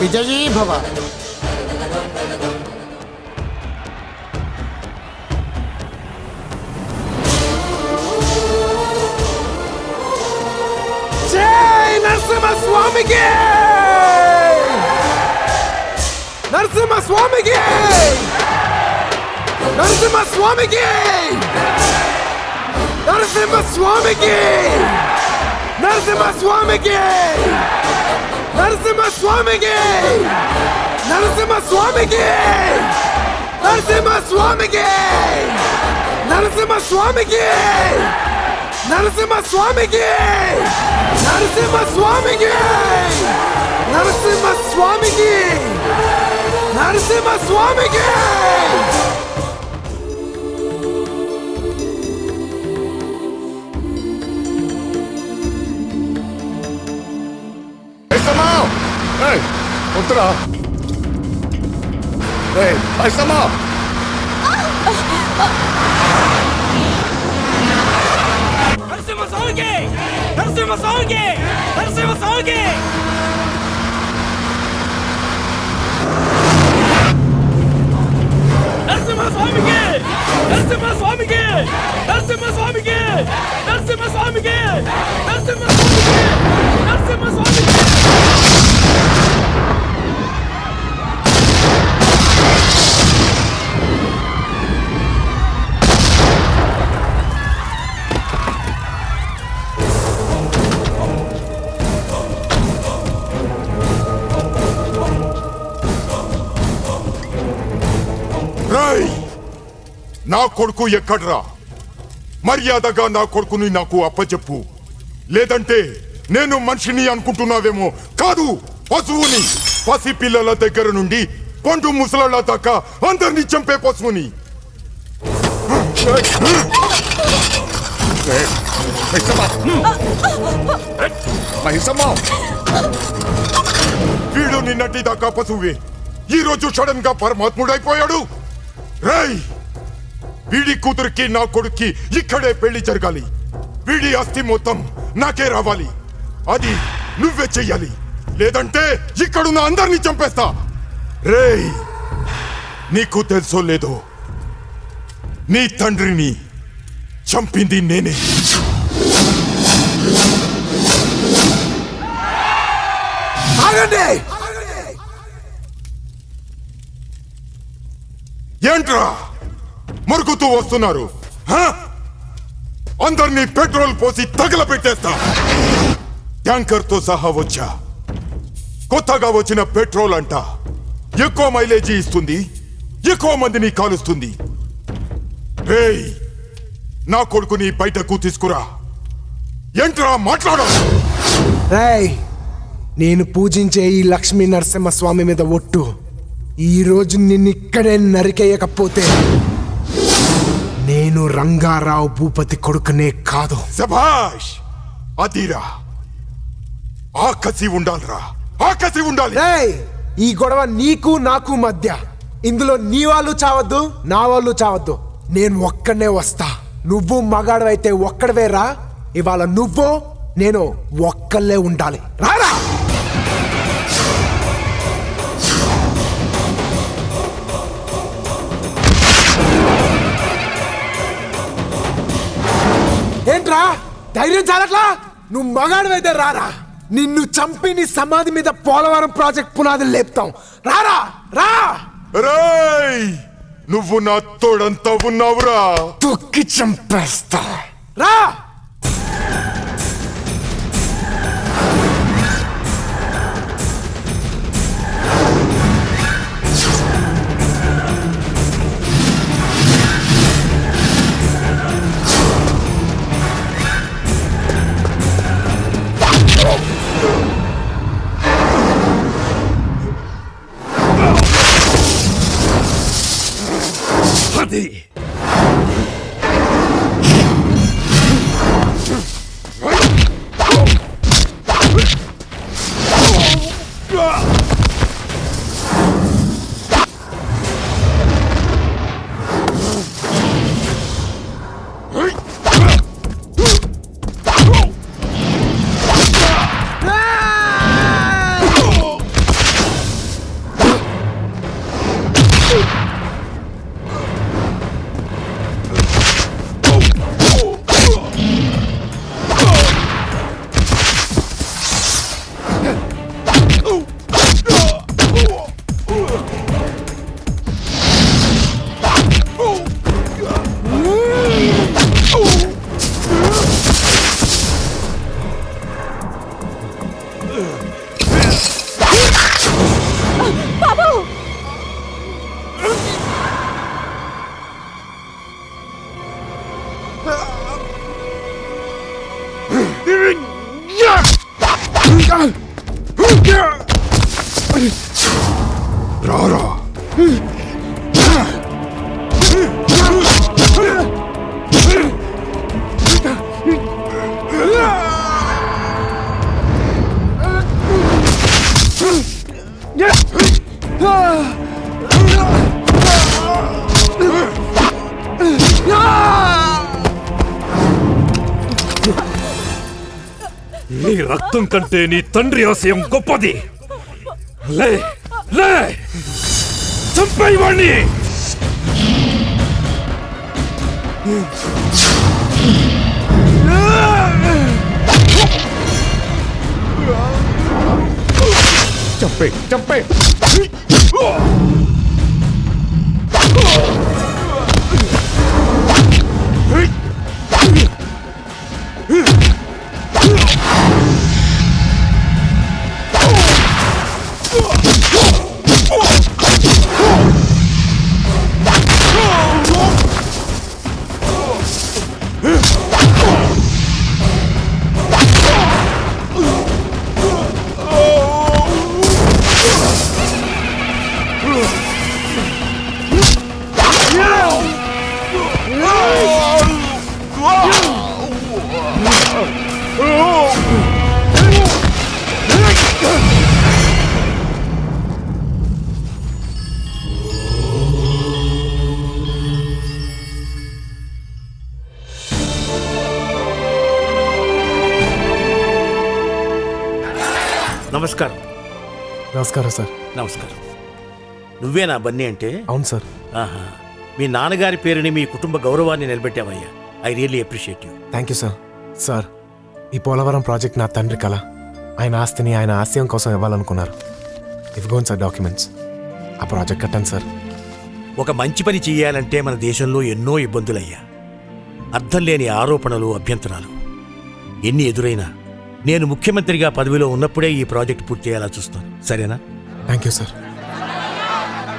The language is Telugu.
విజయీ భవ. జై నరసింహ స్వామికి! నరసింహ స్వామికి! నరసింహ స్వామికి! నరసింహ స్వామికి! నరసింహ స్వామికి! నరసింహ స్వామికి! నరసింహ స్వామికి! నరసింహ స్వామికి! నరసింహ స్వామికి! నరసింహ స్వామికి! నరసింహ స్వామికి! నరసింహ స్వామికి! నరసింహ స్వామికి! Ultra! Hey, faz a mão! Narasimha Swamiki! Narasimha Swamiki! Narasimha Swamiki! Narasimha Swamiki! Narasimha Swamiki! Narasimha Swamiki! Narasimha Swamiki! Narasimha Swamiki! Narasimha Swamiki! నా కొడుకు ఎక్కడ్రా? మర్యాదగా నా కొడుకుని నాకు అప్పచెప్పు, లేదంటే నేను మనిషిని అనుకుంటున్నావేమో. కాదు, పశువుని. పసి పిల్లల దగ్గర నుండి పండు ముసలాళ్ళ దాకా అందరినీ చంపే పశువుని. వీడు నిన్నటి దాకా పశువే, ఈ రోజు సడన్ గా పరమాత్ముడైపోయాడు. రేయ్, వీడి కూతురికి నా కొడుక్కి ఇక్కడే పెళ్లి జరగాలి. వీడి ఆస్తి మొత్తం నాకే రావాలి. అది నువ్వే చెయ్యాలి, లేదంటే ఇక్కడున్న అందరినీ చంపేస్తా. రేయ్, నీకు తెలుసో లేదో, నీ తండ్రిని చంపింది నేనే. ఏంట్రా మరుగుతూ వస్తున్నారు? అందరినీ పెట్రోల్ పోసి తగలబెట్టేస్తా. ట్యాంకర్ తో సహా వచ్చా. కొత్తగా వచ్చిన పెట్రోల్ అంట ఎక్కువ మైలేజీ ఇస్తుంది, ఎక్కువ మందిని కాలుస్తుంది. రేయ్, నా కొడుకుని బయటకు తీసుకురా. ఏంట్రా మాట్లాడు? రేయ్, నేను పూజించే ఈ లక్ష్మీ నరసింహ స్వామి మీద ఒట్టు, ఈ రోజు నిన్నిక్కడే నరికేయకపోతే నేను రంగారావు భూపతి కొడుకునే కాదు. శభాష్, అదిరా. ఆకసి ఉండాలిరా, ఆకసి ఉండాలి. ఈ గొడవ నీకు నాకు మధ్య. ఇందులో నీ వాళ్ళు చావద్దు, నా వాళ్ళు చావద్దు. నేను ఒక్కడనే వస్తా. నువ్వు మగాడవైతే ఒక్కడవే రా. ఇవాళ నువ్వు నేను ఒక్కళ్ళే ఉండాలి. రారా. ఏంట్రా ధైర్యం చాలట్లా? నువ్వు మగాడివైతే రారా. నిన్ను చంపి నీ సమాధి మీద పోలవరం ప్రాజెక్ట్ పునాదులు లేపుతాం. రారా రా. రేయ్, నువ్వు నా తోడంతా ఉన్నావురా. తొక్కి చంపేస్తా. రా. నీ రక్తం కంటే నీ తండ్రి ఆశయం గొప్పది. లే లే చంపేయి వాణ్ణి. చంపే చంపే. నమస్కారం. నమస్కారం సార్. నమస్కారం. నువ్వేనా బన్నీ అంటే? అవును సార్. ఆహా, మీ నాన్నగారి పేరుని మీ కుటుంబ గౌరవాన్ని నిలబెట్టావయ్యా. I really appreciate you. Thank you sir. Sir, ఈ పోలవరం ప్రాజెక్ట్ నా తండ్రి కళ. ఆయన ఆస్తిని ఆయన ఆశయం కోసం ఇవ్వాలనుకున్నారు. ఇదిగోండి సార్ డాక్యుమెంట్స్. ఆ ప్రాజెక్ట్ కట్టాను సార్. ఒక మంచి పని చెయ్యాలంటే మన దేశంలో ఎన్నో ఇబ్బందులయ్యా. అర్థం లేని ఆరోపణలు, అభ్యంతరాలు ఎన్ని ఎదురైనా నేను ముఖ్యమంత్రిగా పదవిలో ఉన్నప్పుడే ఈ ప్రాజెక్ట్ పూర్తి చేయాలా చూస్తాను. సరేనా? Thank you sir.